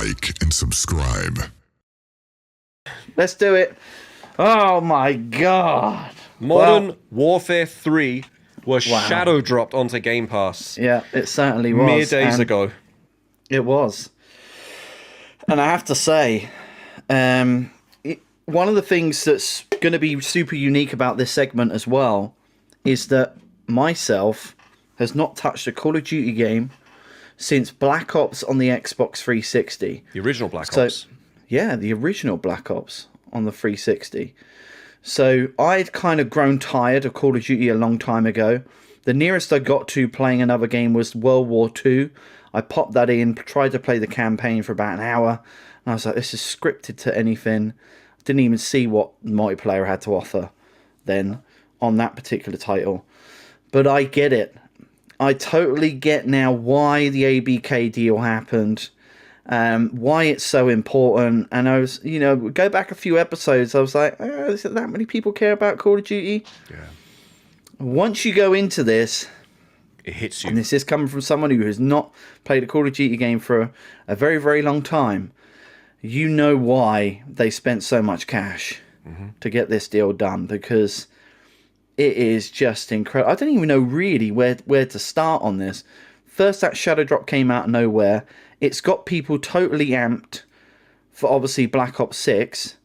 like, and subscribe. Let's do it. Oh my God. Modern Warfare 3 was shadow dropped onto Game Pass. Yeah, it certainly was. Mere days ago. It was. And I have to say, one of the things that's going to be super unique about this segment as well is that myself has not touched a Call of Duty game since Black Ops on the Xbox 360. The original Black Ops. Yeah, the original Black Ops on the 360. So I'd kind of grown tired of Call of Duty a long time ago. The nearest I got to playing another game was World War II. I popped that in, tried to play the campaign for about an hour, and I was like, this is scripted to anything. Didn't even see what multiplayer had to offer then on that particular title. But I get it. I totally get now why the ABK deal happened, why it's so important. And I was, go back a few episodes, I was like, is it that many people care about Call of Duty? Yeah. Once you go into this, it hits you. And this is coming from someone who has not played a Call of Duty game for a very, very long time. You know why they spent so much cash to get this deal done, because it is just incredible. I don't even know really where to start on this. First, that Shadow Drop came out of nowhere. It's got people totally amped for obviously Black Ops 6,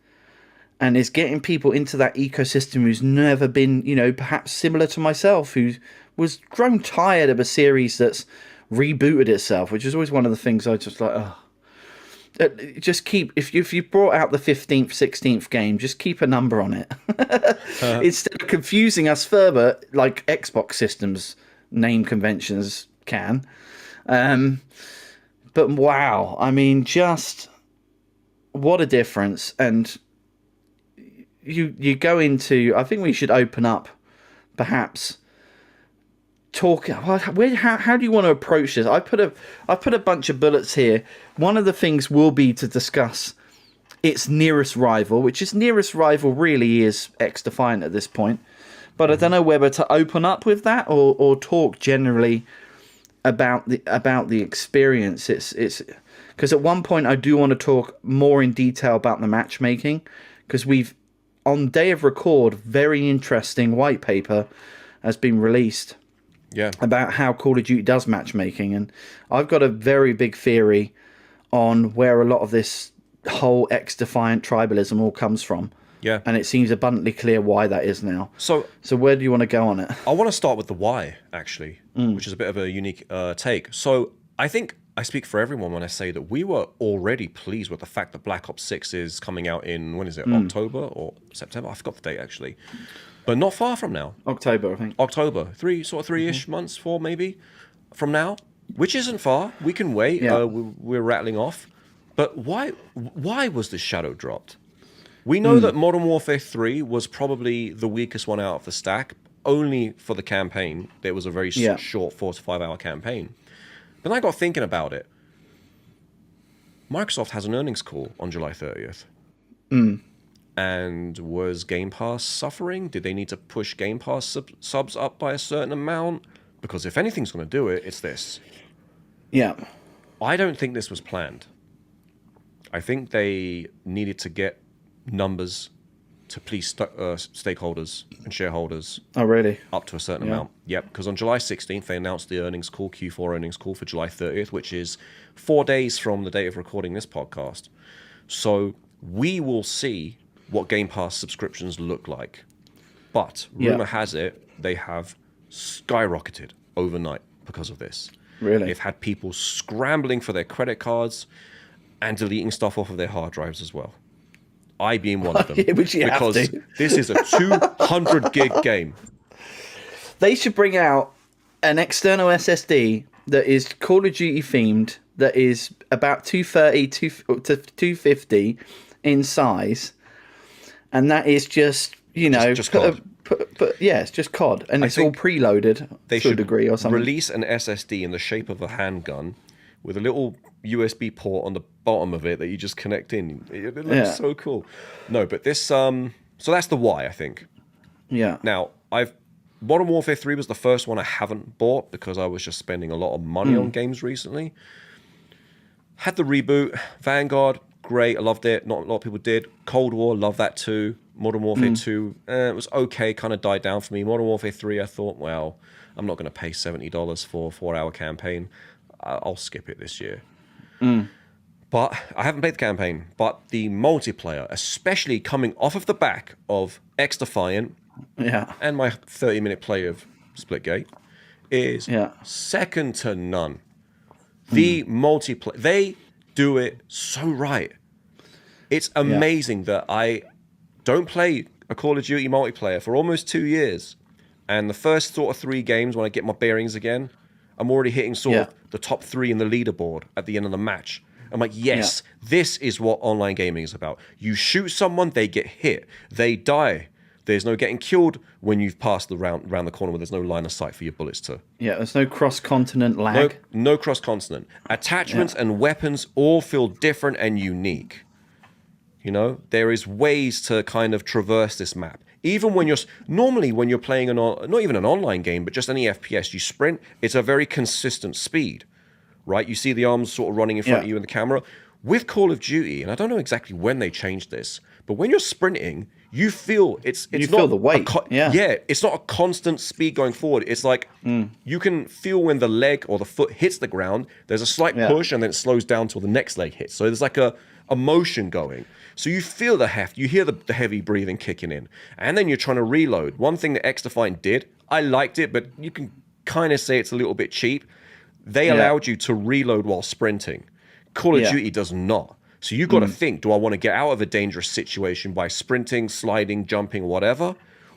and is getting people into that ecosystem who's never been, perhaps similar to myself, who was grown tired of a series that's rebooted itself, which is always one of the things I just like, just keep, if you brought out the 15th, 16th game, just keep a number on it. Instead of confusing us further, like Xbox systems name conventions can. But wow, I mean, just what a difference. And you go into, I think we should open up, perhaps, talk. How do you want to approach this? I put a bunch of bullets here. One of the things will be to discuss its nearest rival, which its nearest rival really is X-Defiant at this point. But I don't know whether to open up with that or talk generally about the experience. It's because at one point I do want to talk more in detail about the matchmaking, because we've, on day of record, very interesting white paper has been released. Yeah. About how Call of Duty does matchmaking, and I've got a very big theory on where a lot of this whole X-Defiant tribalism all comes from. Yeah. And it seems abundantly clear why that is now. So where do you want to go on it? I want to start with the why, actually, which is a bit of a unique take. So I think I speak for everyone when I say that we were already pleased with the fact that Black Ops 6 is coming out in, when is it, October or September? I forgot the date, actually. But not far from now. October, I think. October. Three-ish months, 4 maybe, from now. Which isn't far. We can wait. Yeah. We're rattling off. But why was this shadow dropped? We know that Modern Warfare 3 was probably the weakest one out of the stack, only for the campaign. It was a very short 4 to 5 hour campaign. Then I got thinking about it. Microsoft has an earnings call on July 30th. And was Game Pass suffering? Did they need to push Game Pass subs up by a certain amount? Because if anything's going to do it, it's this. Yeah. I don't think this was planned. I think they needed to get numbers to please stakeholders and shareholders. Oh, really? Up to a certain amount. Yep, because on July 16th, they announced the earnings call, Q4 earnings call for July 30th, which is 4 days from the date of recording this podcast. So we will see what Game Pass subscriptions look like. But rumor has it they have skyrocketed overnight because of this. Really? They've had people scrambling for their credit cards and deleting stuff off of their hard drives as well. I being one of them. Which you because have to. This is a 200 gig game. They should bring out an external SSD that is Call of Duty themed, that is about 230 to 250 in size, and that is just, just COD. It's just COD, and it's all preloaded to a degree or something. Release an SSD in the shape of a handgun with a little USB port on the bottom of it that you just connect in. It looks so cool. No, but this so that's the why, I think. Yeah. Now, Modern Warfare 3 was the first one I haven't bought because I was just spending a lot of money on games recently. Had the reboot. Vanguard, great. I loved it. Not a lot of people did. Cold War, love that too. Modern Warfare 2, it was okay. Kind of died down for me. Modern Warfare 3, I thought, well, I'm not going to pay $70 for a 4-hour campaign. I'll skip it this year. But I haven't played the campaign. But the multiplayer, especially coming off of the back of X Defiant and my 30-minute play of Splitgate, is second to none. The multiplayer, they do it so right. It's amazing that I don't play a Call of Duty multiplayer for almost 2 years. And the first sort of 3 games, when I get my bearings again, I'm already hitting sort of the top 3 in the leaderboard at the end of the match. I'm like, yes, this is what online gaming is about. You shoot someone, they get hit, they die. There's no getting killed when you've passed the round the corner where there's no line of sight for your bullets to. Yeah, there's no cross-continent lag. No cross-continent. Attachments and weapons all feel different and unique. You know, there is ways to kind of traverse this map. Even when normally when you're playing not even an online game, but just any FPS, you sprint, it's a very consistent speed, right? You see the arms sort of running in front of you in the camera. With Call of Duty, and I don't know exactly when they changed this, but when you're sprinting, you feel it's you not feel the weight. It's not a constant speed going forward. It's like you can feel when the leg or the foot hits the ground. There's a slight push, and then it slows down till the next leg hits. So there's like a motion going. So you feel the heft, you hear the heavy breathing kicking in, and then you're trying to reload. One thing that X Defiant did, I liked it, but you can kind of say it's a little bit cheap. They allowed you to reload while sprinting. Call of Duty does not. So you've got to think, do I want to get out of a dangerous situation by sprinting, sliding, jumping, whatever?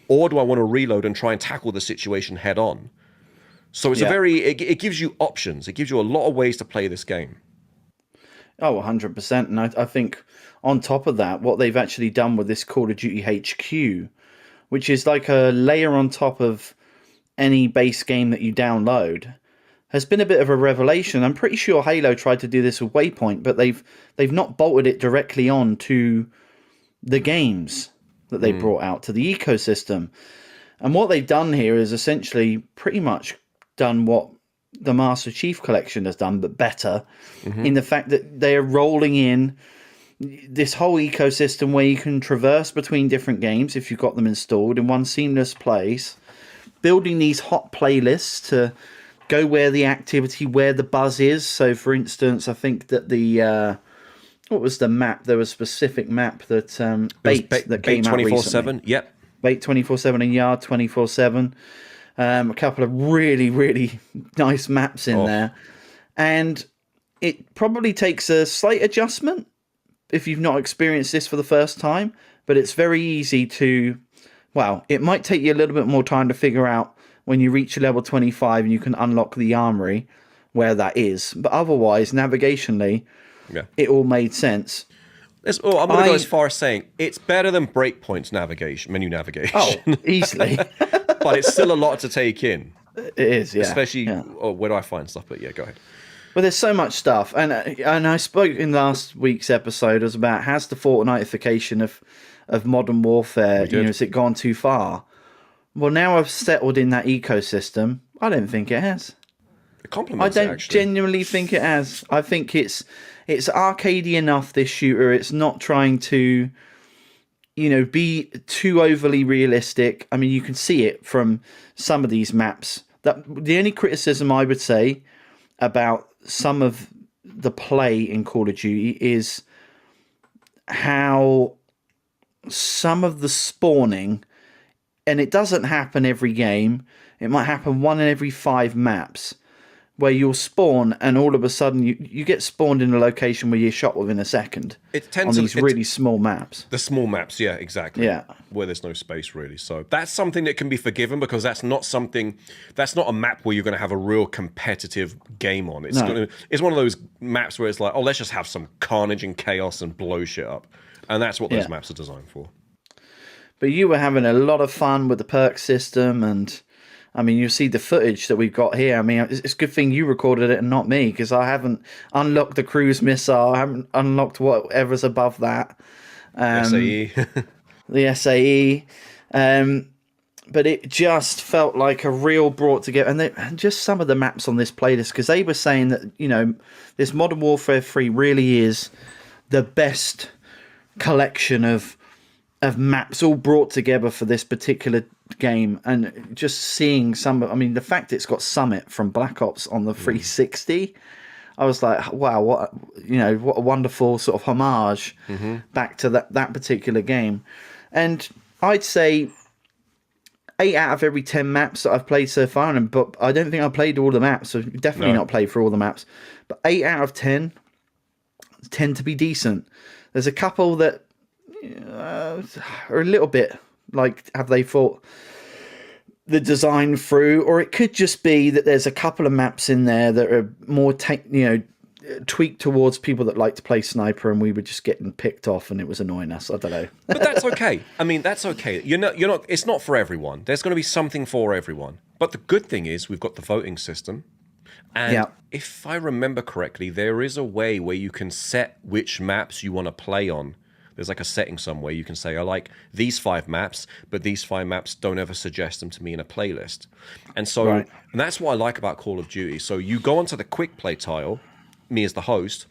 Or do I want to reload and try and tackle the situation head on? So it's it gives you options. It gives you a lot of ways to play this game. Oh, 100%. And I think on top of that, what they've actually done with this Call of Duty HQ, which is like a layer on top of any base game that you download, has been a bit of a revelation. I'm pretty sure Halo tried to do this with Waypoint, but they've not bolted it directly on to the games that they brought out, to the ecosystem. And what they've done here is essentially pretty much done what the Master Chief Collection has done, but better, in the fact that they're rolling in this whole ecosystem where you can traverse between different games if you've got them installed in one seamless place, building these hot playlists to go where the activity, where the buzz is. So, for instance, I think that what was the map? There was a specific map that Bait that came out recently. 24/7. Yep. Bait 24/7 and Yard 24/7. A couple of really, really nice maps in there. And it probably takes a slight adjustment if you've not experienced this for the first time. But it's very easy to, well, it might take you a little bit more time to figure out when you reach level 25 and you can unlock the armory where that is. But otherwise, navigationally, it all made sense. I'm going to go as far as saying it's better than Breakpoint's menu navigation. Oh, easily. But it's still a lot to take in. It is, yeah. Especially, where do I find stuff? But yeah, go ahead. Well, there's so much stuff. And I spoke in last week's episode was about, has the Fortnitification of Modern Warfare, has it gone too far? Well, now I've settled in that ecosystem, I don't think it has. It complements it, I don't genuinely think it has. I think it's arcadey enough, this shooter. It's not trying to, be too overly realistic. I mean, you can see it from some of these maps. The only criticism I would say about some of the play in Call of Duty is how some of the spawning, and it doesn't happen every game, it might happen 1 in every 5 maps, where you'll spawn and all of a sudden you get spawned in a location where you're shot within a second. It tends on these really small maps. The small maps, yeah, exactly. Yeah. Where there's no space really. So that's something that can be forgiven because that's not a map where you're going to have a real competitive game on. It's one of those maps where it's like, oh, let's just have some carnage and chaos and blow shit up. And that's what those maps are designed for. But you were having a lot of fun with the perk system, and I mean, you see the footage that we've got here. I mean, it's a good thing you recorded it and not me, because I haven't unlocked the cruise missile. I haven't unlocked whatever's above that. SAE. The SAE. but it just felt like a real brought together, and just some of the maps on this playlist, because they were saying that, you know, this Modern Warfare 3 really is the best collection of maps all brought together for this particular game. And just seeing some, I mean, the fact it's got Summit from Black Ops on the 360, I was like, wow, what a wonderful sort of homage back to that particular game. And I'd say 8 out of every 10 maps that I've played so far, but I don't think I played all the maps, so definitely not played through all the maps, but 8 out of 10 tend to be decent. There's a couple that are a little bit like, have they thought the design through, or it could just be that there's a couple of maps in there that are more tweaked towards people that like to play sniper, and we were just getting picked off and it was annoying us. I don't know. But that's okay. I mean, that's okay. You're not. It's not for everyone. There's going to be something for everyone. But the good thing is we've got the voting system. And if I remember correctly, there is a way where you can set which maps you want to play on. There's like a setting somewhere you can say, I like these 5 maps, but these 5 maps don't ever suggest them to me in a playlist. And so, and that's what I like about Call of Duty. So you go onto the quick play tile, me as the host,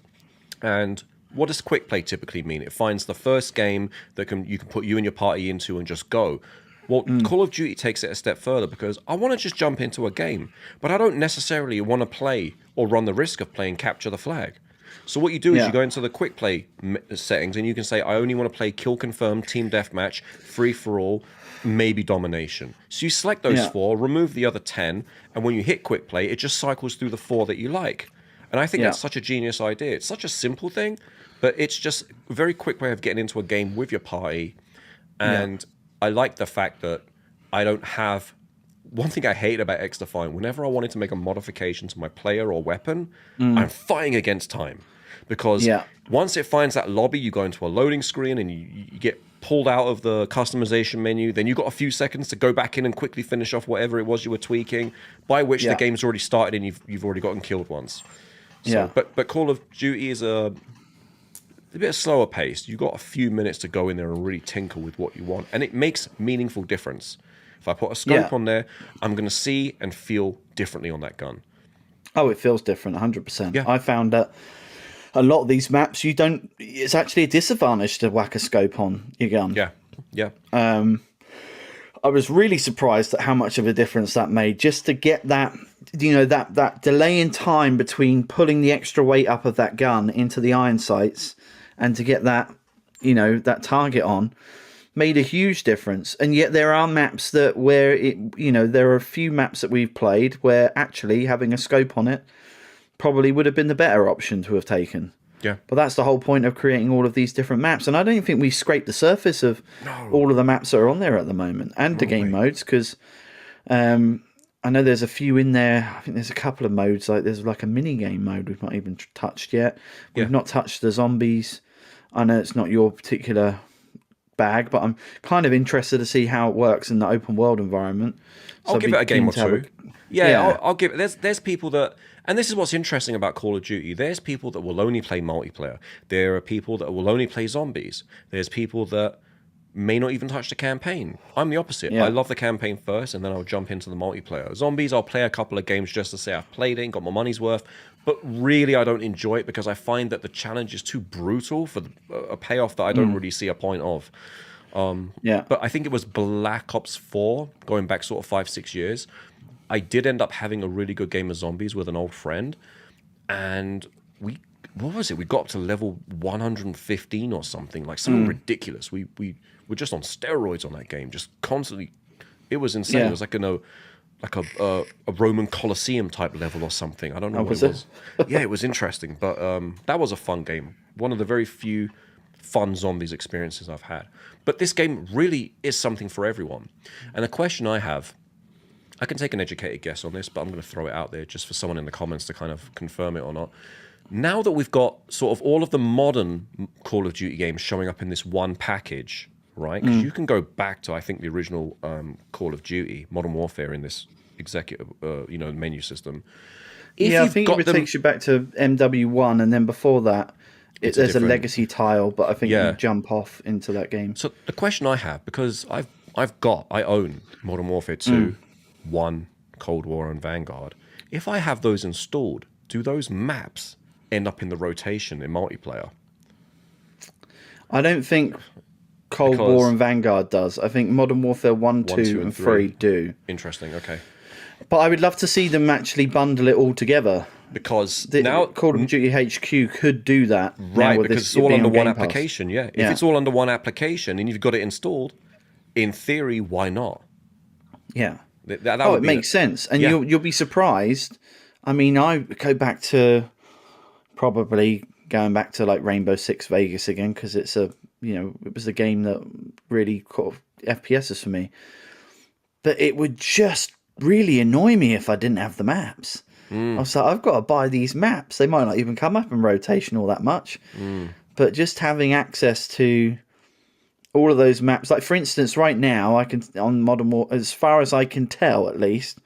and what does quick play typically mean? It finds the first game that you can put you and your party into and just go. Well, Call of Duty takes it a step further, because I want to just jump into a game, but I don't necessarily want to play or run the risk of playing capture the flag. So what you do is you go into the quick play settings and you can say, I only want to play kill confirmed, team deathmatch, free for all, maybe domination. So you select those 4, remove the other 10, and when you hit quick play, it just cycles through the 4 that you like. And I think that's such a genius idea. It's such a simple thing, but it's just a very quick way of getting into a game with your party. And I like the fact that I don't have... One thing I hate about XDefiant, whenever I wanted to make a modification to my player or weapon, I'm fighting against time. Because once it finds that lobby, you go into a loading screen and you get pulled out of the customization menu. Then you've got a few seconds to go back in and quickly finish off whatever it was you were tweaking, by which the game's already started and you've already gotten killed once. So, but Call of Duty is a bit slower paced. You've got a few minutes to go in there and really tinker with what you want. And it makes meaningful difference. If I put a scope on there, I'm going to see and feel differently on that gun. Oh, it feels different, 100%. Yeah. I found that a lot of these maps, it's actually a disadvantage to whack a scope on your gun. Yeah. I was really surprised at how much of a difference that made, just to get that, that delay in time between pulling the extra weight up of that gun into the iron sights and to get that, that target on, made a huge difference. And yet there are maps there are a few maps that we've played where actually having a scope on it probably would have been the better option to have taken. Yeah. But that's the whole point of creating all of these different maps. And I don't think we scraped the surface of all of the maps that are on there at the moment, and the game modes, because I know there's a few in there. I think there's a couple of modes, like there's like a mini game mode we've not even touched yet. We've not touched the zombies. I know it's not your particular bag, but I'm kind of interested to see how it works in the open world environment. So I'll give it a game or two. I'll give it. There's people that, and this is what's interesting about Call of Duty. There's people that will only play multiplayer. There are people that will only play zombies. There's people that may not even touch the campaign. I'm the opposite. I love the campaign first, and then I'll jump into the multiplayer. Zombies, I'll play a couple of games just to say I've played it and got my money's worth. But really, I don't enjoy it because I find that the challenge is too brutal for a payoff that I don't really see a point of. But I think it was Black Ops 4, going back sort of 5-6 years. I did end up having a really good game of zombies with an old friend, and we got up to level 115 or something, like something ridiculous. We were just on steroids on that game, just constantly. It was insane. It was like a Roman Colosseum type level or something. I don't know what it was. Yeah, it was interesting, but that was a fun game. One of the very few fun zombies experiences I've had. But this game really is something for everyone. And the question I have, I can take an educated guess on this, but I'm going to throw it out there just for someone in the comments to kind of confirm it or not. Now that we've got sort of all of the modern Call of Duty games showing up in this one package, right? Because you can go back to, I think, the original Call of Duty, Modern Warfare, in this executive, menu system. I think it takes you back to MW1, and then before that, there's a legacy tile, but I think you jump off into that game. So the question I have, because I've I own Modern Warfare 2, 1, Cold War, and Vanguard. If I have those installed, do those maps end up in the rotation in multiplayer? I don't think Cold Because War and Vanguard does. I think Modern Warfare 1, 2, and 3 do. Interesting, okay. But I would love to see them actually bundle it all together. Because Now, now... Call of Duty HQ could do that. Right, because it's all under one application, yeah. If Yeah. it's all under one application and you've got it installed, in theory, why not? Yeah. That Oh, would it be makes sense. And Yeah. you'll be surprised. I mean, I go back to probably going back to like Rainbow Six Vegas again because it's it was a game that really caught FPSs for me. But it would just really annoy me if I didn't have the maps. I was like, I've got to buy these maps. They might not even come up in rotation all that much. But just having access to all of those maps, like for instance, right now I can on Modern War, as far as I can tell, at least,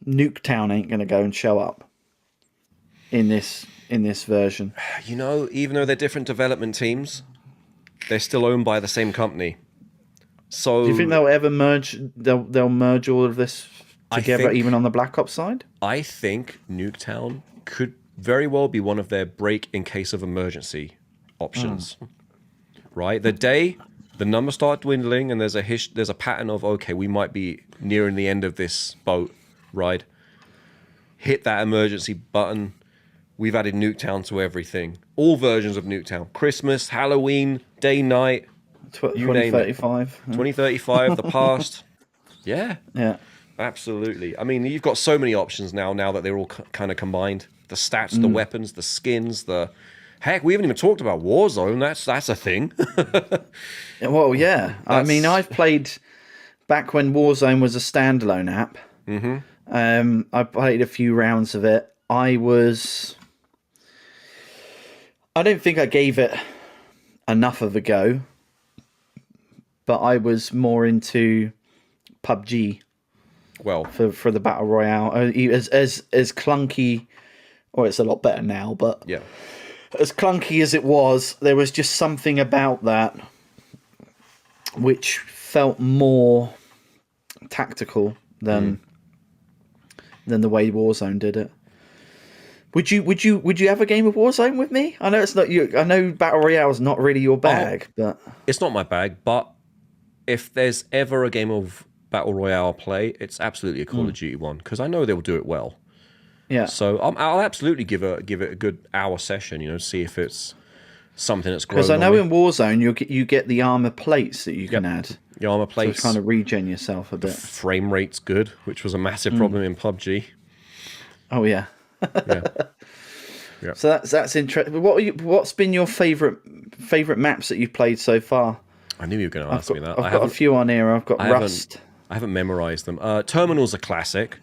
Nuketown ain't going to go and show up in this version. You know, even though they're different development teams, they're still owned by the same company. So Do you think they'll ever merge? They'll merge all of this together, think- even on the Black Ops side? I think Nuketown could very well be one of their break in case of emergency options. Right? The day the numbers start dwindling and there's a pattern of, okay, we might be nearing the end of this boat, right? Hit that emergency button. We've added Nuketown to everything. All versions of Nuketown. Christmas, Halloween, day, night. You name it. 2035. 2035, the past. Yeah, Yeah. absolutely. I mean, you've got so many options now that they're all kind of combined. The stats, the weapons, the skins, Heck, we haven't even talked about Warzone. That's a thing. Well, yeah. I mean, I've played back when Warzone was a standalone app. I played a few rounds of it. I don't think I gave it enough of a go, but I was more into PUBG Well, for the battle royale. As clunky, or it's a lot better now, but yeah. as clunky as it was, there was just something about that which felt more tactical than the way Warzone did it. Would you have a game of Warzone with me? I know it's not you. I know battle royale is not really your bag, but It's not my bag, but if there's ever a game of Battle Royale play, it's absolutely a Call of Duty one, because I know they'll do it well. yeah. So I'll absolutely give it a good hour session, see if it's something that's grown. Because I know on me. in Warzone you get the armor plates that you can add. The armor So plates, kind of regen yourself a bit. frame rate's good, which was a massive problem in PUBG. Oh yeah. Yeah. So that's interesting. What's been your favorite maps that you've played so far? I knew you were going to ask me that. I've got a few on here. I've got Rust. I haven't memorized them. Terminal's a classic.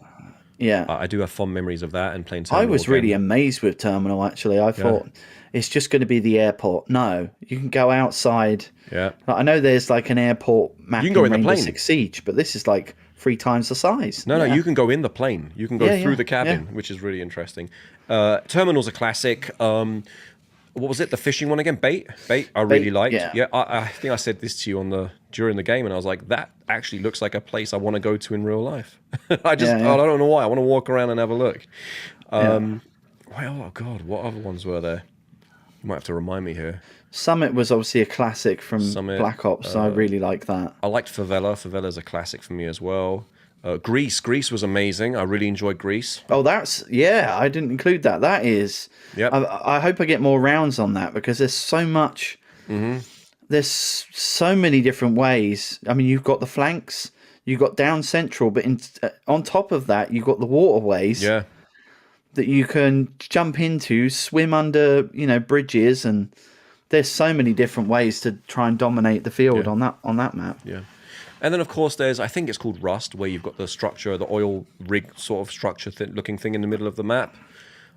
Yeah. I do have fond memories of that and playing Terminal. I was again. really amazed with Terminal, actually. I thought it's just going to be the airport. No, you can go outside. Yeah. Like, I know there's like an airport map You can go in the Rainbow plane. Six Siege, but this is like 3 times the size. No, you can go in the plane. You can go Yeah, through yeah, the cabin, which is really interesting. Terminal's a classic. What was it? The fishing one again? Bait. I really liked. yeah. I think I said this to you during the game, and I was like, that actually looks like a place I want to go to in real life. I don't know why. I want to walk around and have a look. Well, oh God, what other ones were there? You might have to remind me here. Summit was obviously a classic from Summit, Black Ops, so I really like that. I liked Favela. Favela's a classic for me as well. Greece was amazing. I really enjoyed Greece. Oh, I didn't include that. That is, Yep. I hope I get more rounds on that because there's so much. There's so many different ways. I mean, you've got the flanks, you've got down central, but on top of that, you've got the waterways Yeah. that you can jump into, swim under, bridges, and there's so many different ways to try and dominate the field on that map. Yeah. And then, of course, I think it's called Rust, where you've got the structure, the oil rig sort of structure looking thing in the middle of the map.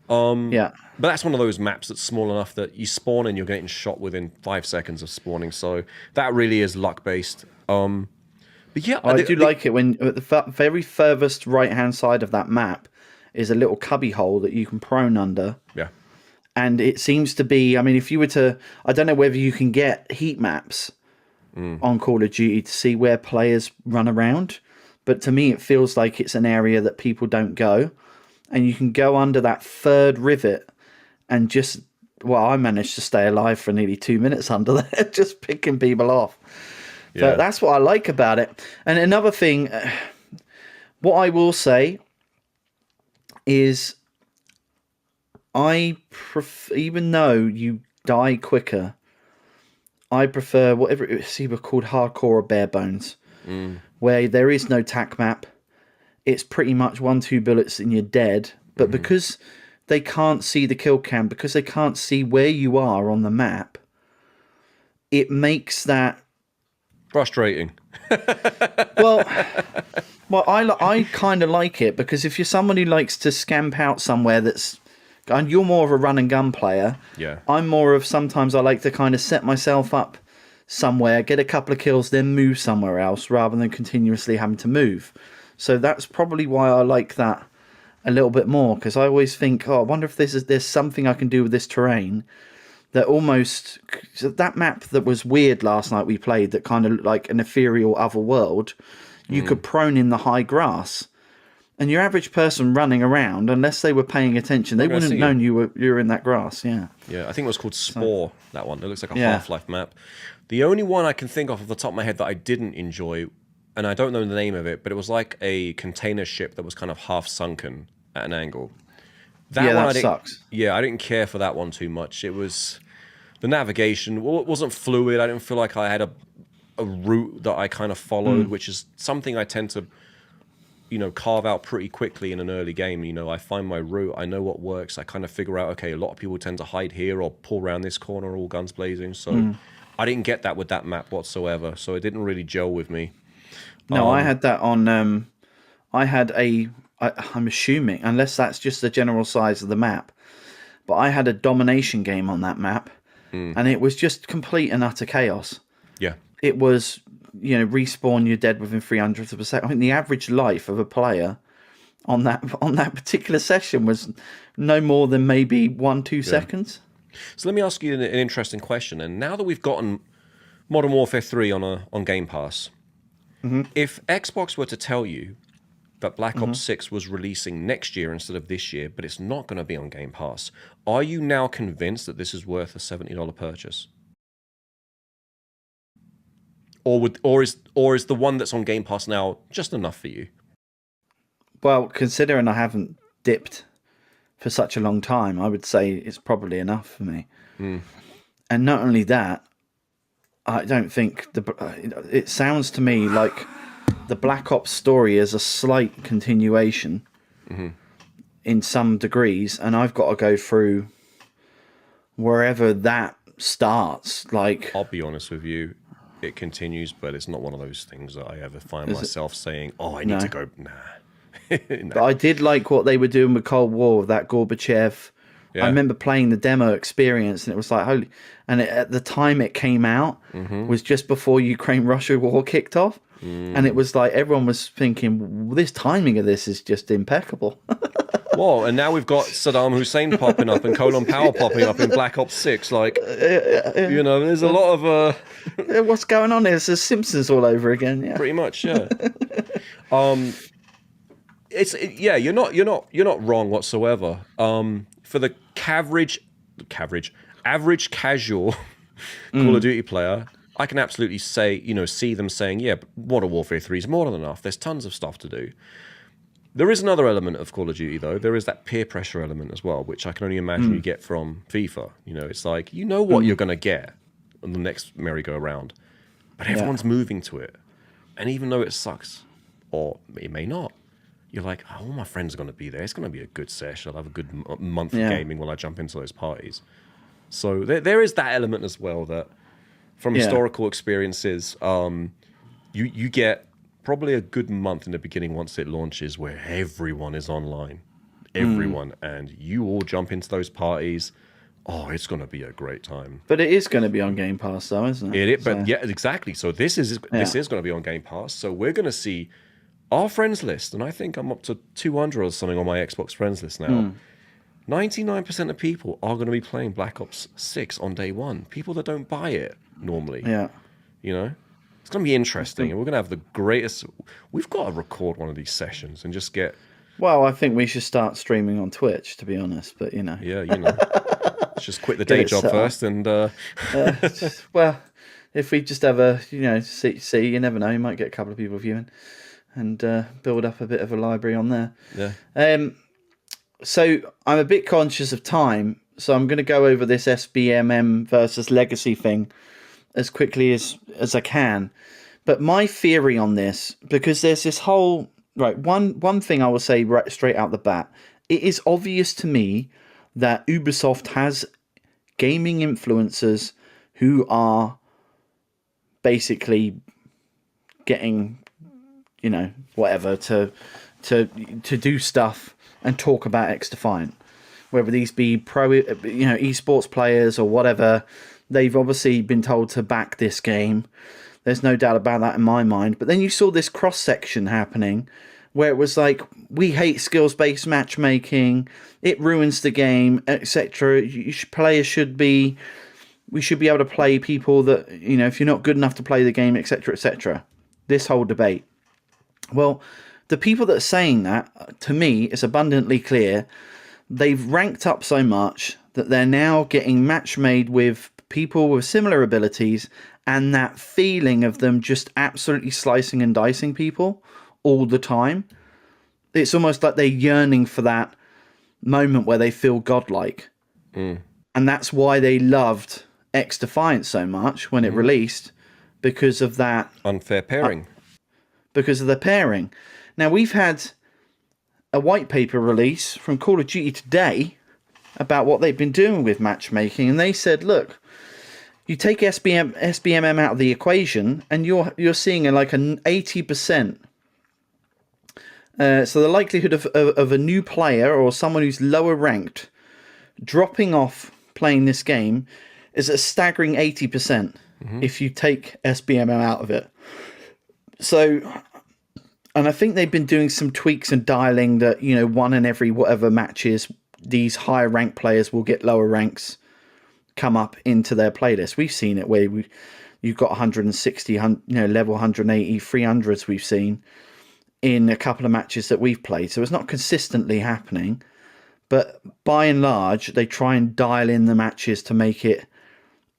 Yeah. But that's one of those maps that's small enough that you spawn and you're getting shot within 5 seconds of spawning. So that really is luck-based. But yeah, I do like it when at the very furthest right-hand side of that map is a little cubby hole that you can prone under. Yeah. And it seems to be, I mean, if you were to, I don't know whether you can get heat maps on Call of Duty to see where players run around. But to me, it feels like it's an area that people don't go. And you can go under that third rivet and just... Well, I managed to stay alive for nearly 2 minutes under there, just picking people off. But that's what I like about it. And another thing, what I will say is I prefer, even though you die quicker, I prefer whatever it's either called hardcore or bare bones, where there is no tac map. It's pretty much 1-2 bullets and you're dead. But because they can't see the kill cam, because they can't see where you are on the map, it makes that frustrating. well, I kind of like it, because if you're someone who likes to scamp out somewhere that's... And you're more of a run and gun player. Yeah. I'm more of, sometimes I like to kind of set myself up somewhere, get a couple of kills, then move somewhere else, rather than continuously having to move. So that's probably why I like that a little bit more, because I always think, I wonder if there's something I can do with this terrain that almost... That map that was weird last night we played, that kind of looked like an ethereal other world, you could prone in the high grass. And your average person running around, unless they were paying attention, they wouldn't have known you were in that grass. Yeah. Yeah, I think it was called Spore, that one. It looks like a Half-Life map. The only one I can think of off the top of my head that I didn't enjoy, and I don't know the name of it, but it was like a container ship that was kind of half sunken at an angle. That sucks. Yeah, I didn't care for that one too much. It was... The navigation, well, it wasn't fluid. I didn't feel like I had a route that I kind of followed, which is something I tend to... carve out pretty quickly in an early game. I find my route, I know what works, I kind of figure out, okay, a lot of people tend to hide here or pull around this corner, all guns blazing, so I didn't get that with that map whatsoever, so it didn't really gel with me. No, I had that on, I'm assuming, unless that's just the general size of the map, but I had a domination game on that map, and it was just complete and utter chaos. Yeah. It was... respawn, you're dead within 300th of a second. I think the average life of a player on that particular session was no more than maybe 1-2 seconds. So let me ask you an interesting question. And now that we've gotten Modern Warfare 3 on Game Pass, if Xbox were to tell you that Black Ops 6 was releasing next year instead of this year, but it's not going to be on Game Pass, are you now convinced that this is worth a $70 purchase? Or is the one that's on Game Pass now just enough for you? Well, considering I haven't dipped for such a long time, I would say it's probably enough for me. And not only that, I don't think it sounds to me like the Black Ops story is a slight continuation in some degrees, and I've got to go through wherever that starts. Like, I'll be honest with you. It continues, but it's not one of those things that I ever find myself saying, I need to go, nah. But I did like what they were doing with Cold War, with that Gorbachev. I remember playing the demo experience, and it was like, holy... And at the time it came out was just before Ukraine-Russia war kicked off. And it was like, everyone was thinking, this timing of this is just impeccable. Whoa, and now we've got Saddam Hussein popping up and Colin Powell popping up in Black Ops 6. Like, there's a lot of... What's going on here? It's the Simpsons all over again. Yeah, pretty much. Yeah. You're not wrong whatsoever. For the average casual Call of Duty player, I can absolutely say, see them saying, yeah, but Modern Warfare 3 is more than enough. There's tons of stuff to do. There is another element of Call of Duty, though. There is that peer pressure element as well, which I can only imagine you get from FIFA. It's like, what you're going to get on the next merry-go-round, but everyone's moving to it. And even though it sucks, or it may not, you're like, all my friends are going to be there. It's going to be a good session. I'll have a good month of gaming when I jump into those parties. So there is that element as well, that from historical experiences, you get probably a good month in the beginning once it launches where everyone is online. Everyone. And you all jump into those parties. Oh, it's going to be a great time. But it is going to be on Game Pass, though, isn't it? But yeah, exactly. So this is going to be on Game Pass. So we're going to see our friends list, and I think I'm up to 200 or something on my Xbox friends list now. 99% of people are going to be playing Black Ops 6 on day one. People that don't buy it normally. Yeah. It's going to be interesting. And we're going to have the greatest... We've got to record one of these sessions and just get... Well, I think we should start streaming on Twitch, to be honest. But, Yeah, let's just quit the Get day it job set up. first and... Well, if we just have a, see, you never know, you might get a couple of people viewing and build up a bit of a library on there. Yeah. So I'm a bit conscious of time, so I'm going to go over this SBMM versus Legacy thing as quickly as I can. But my theory on this, because there's this whole... Right, one thing I will say right straight out the bat, it is obvious to me that Ubisoft has gaming influencers who are basically getting, whatever to do stuff and talk about XDefiant, whether these be pro, esports players or whatever. They've obviously been told to back this game. There's no doubt about that in my mind. But then you saw this cross section happening where it was like, we hate skills-based matchmaking, it ruins the game, etc. Players should be... We should be able to play people that, if you're not good enough to play the game, etc., etc. This whole debate. Well, the people that are saying that, to me, it's abundantly clear, they've ranked up so much that they're now getting match made with people with similar abilities, and that feeling of them just absolutely slicing and dicing people all the time. It's almost like they're yearning for that moment where they feel godlike. And that's why they loved XDefiant so much when it released, because of that unfair pairing. Because of the pairing. Now, we've had a white paper release from Call of Duty today about what they've been doing with matchmaking, and they said, look, you take SBMM out of the equation, and you're seeing like an 80%. So the likelihood of a new player or someone who's lower ranked dropping off playing this game is a staggering 80% if you take SBMM out of it. So, and I think they've been doing some tweaks and dialing that, one in every whatever matches, these higher ranked players will get lower ranks come up into their playlist. We've seen it where you've got 160, level 180, 300s we've seen in a couple of matches that we've played. So it's not consistently happening, but by and large, they try and dial in the matches to make it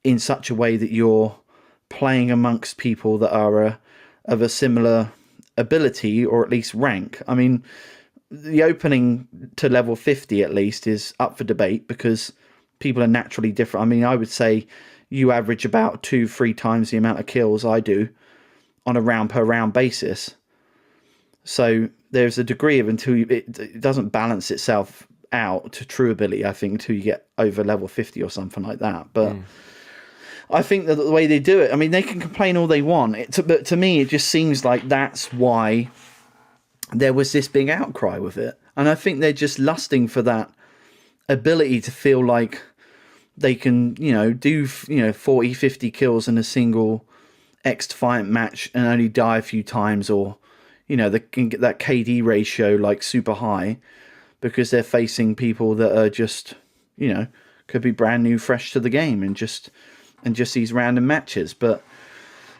in such a way that you're playing amongst people that are of a similar ability or at least rank. I mean, the opening to level 50 at least is up for debate because people are naturally different. I mean, I would say you average about 2-3 times the amount of kills I do on a round per round basis. So there's a degree of until it doesn't balance itself out to true ability, I think, until you get over level 50 or something like that. But I think that the way they do it, I mean, they can complain all they want. But to me, it just seems like that's why there was this big outcry with it. And I think they're just lusting for that ability to feel like they can, do, 40, 50 kills in a single XDefiant match and only die a few times, or, they can get that KD ratio like super high because they're facing people that are just, could be brand new, fresh to the game and just these random matches. But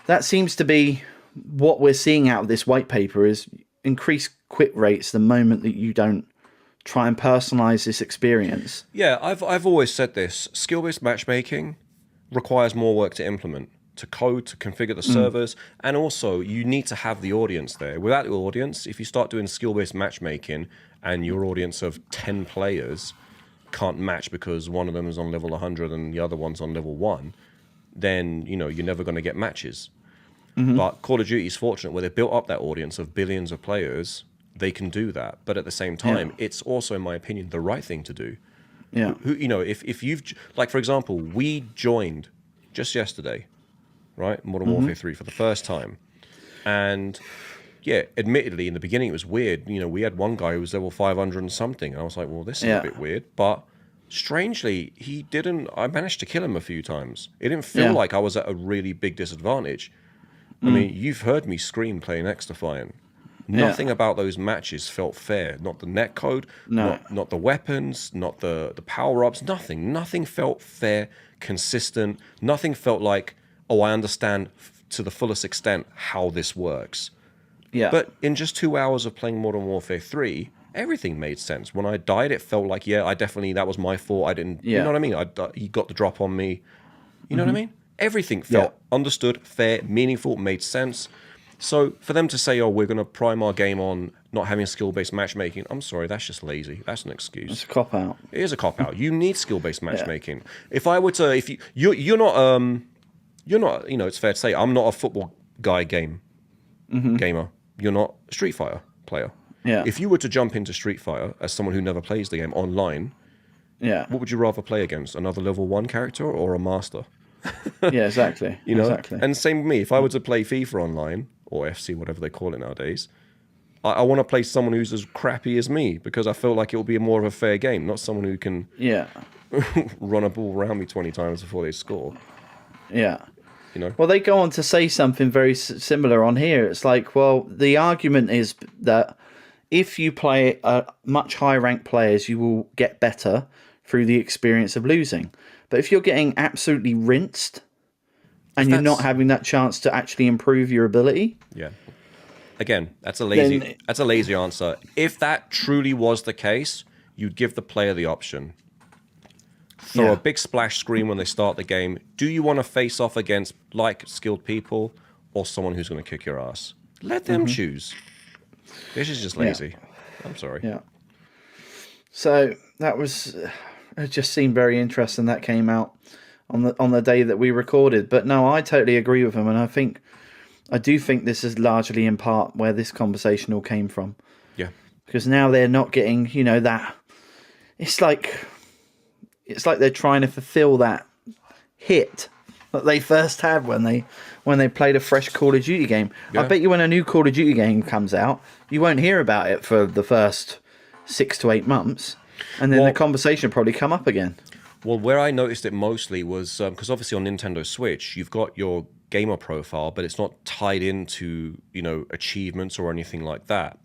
that seems to be what we're seeing out of this white paper is increased quit rates the moment that you don't try and personalize this experience. Yeah, I've always said this. Skill-based matchmaking requires more work to implement, to code, to configure the servers, and also you need to have the audience there. Without the audience, if you start doing skill-based matchmaking and your audience of 10 players can't match because one of them is on level 100 and the other one's on level 1, then, you're never going to get matches. But Call of Duty is fortunate where they built up that audience of billions of players. They can do that. But at the same time, it's also, in my opinion, the right thing to do. Yeah. If you've, like, for example, we joined just yesterday, right? Modern Warfare 3 for the first time. And yeah, admittedly, in the beginning, it was weird. We had one guy who was level 500 and something. And I was like, well, this is a bit weird. But strangely, I managed to kill him a few times. It didn't feel like I was at a really big disadvantage. I mean, you've heard me scream playing XDefiant. Nothing about those matches felt fair. Not the netcode, not the weapons, not the power-ups, nothing. Nothing felt fair, consistent. Nothing felt like, oh, I understand to the fullest extent how this works. Yeah. But in just 2 hours of playing Modern Warfare 3, everything made sense. When I died, it felt like, yeah, that was my fault. I didn't, you know what I mean? He got the drop on me. You know what I mean? Everything felt understood, fair, meaningful, made sense. So for them to say, oh, we're going to prime our game on not having skill-based matchmaking, I'm sorry, that's just lazy. That's an excuse. It's a cop-out. It is a cop-out. You need skill-based matchmaking. If I were to, if you're not, you know, it's fair to say, I'm not a football guy gamer. You're not a Street Fighter player. Yeah. If you were to jump into Street Fighter as someone who never plays the game online, what would you rather play against? Another level 1 character or a master? Yeah, exactly. You know? Exactly. And same with me. If I were to play FIFA online, or FC, whatever they call it nowadays, I want to play someone who's as crappy as me because I feel like it will be more of a fair game, not someone who can run a ball around me 20 times before they score. Yeah. You know? Well, they go on to say something very similar on here. It's like, well, the argument is that if you play much higher ranked players, you will get better through the experience of losing. But if you're getting absolutely rinsed and you're not having that chance to actually improve your ability, again, that's a lazy answer. If that truly was the case, you'd give the player the option. Throw a big splash screen when they start the game. Do you want to face off against skilled people or someone who's going to kick your ass? Let them choose. This is just lazy. I'm sorry. Yeah. So that was, it just seemed very interesting that came out on the day that we recorded. But no, I totally agree with him, and I do think this is largely in part where this conversation all came from. Yeah. Because now they're not getting, you know, that it's like they're trying to fulfill that hit that they first had when they played a fresh Call of Duty game. I bet you when a new Call of Duty game comes out, you won't hear about it for the first 6 to 8 months, and then the conversation will probably come up again. Well, where I noticed it mostly was because obviously on Nintendo Switch, you've got your gamer profile, but it's not tied into, you know, achievements or anything like that.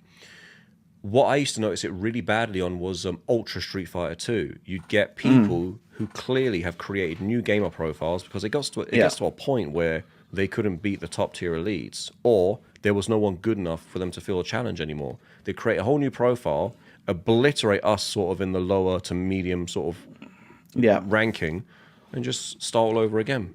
What I used to notice it really badly on was Ultra Street Fighter 2. You'd get people who clearly have created new gamer profiles because it gets to a point where they couldn't beat the top tier elites, or there was no one good enough for them to feel a challenge anymore. They create a whole new profile, obliterate us sort of in the lower to medium sort of ranking, and just start all over again.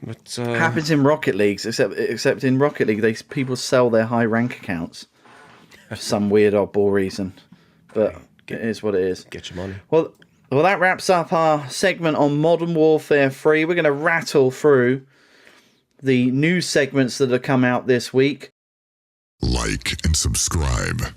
But happens in Rocket Leagues, except in Rocket League, people sell their high rank accounts for some weird oddball reason. But it is what it is. Get your money. Well, that wraps up our segment on Modern Warfare 3. We're going to rattle through the news segments that have come out this week. Like and subscribe.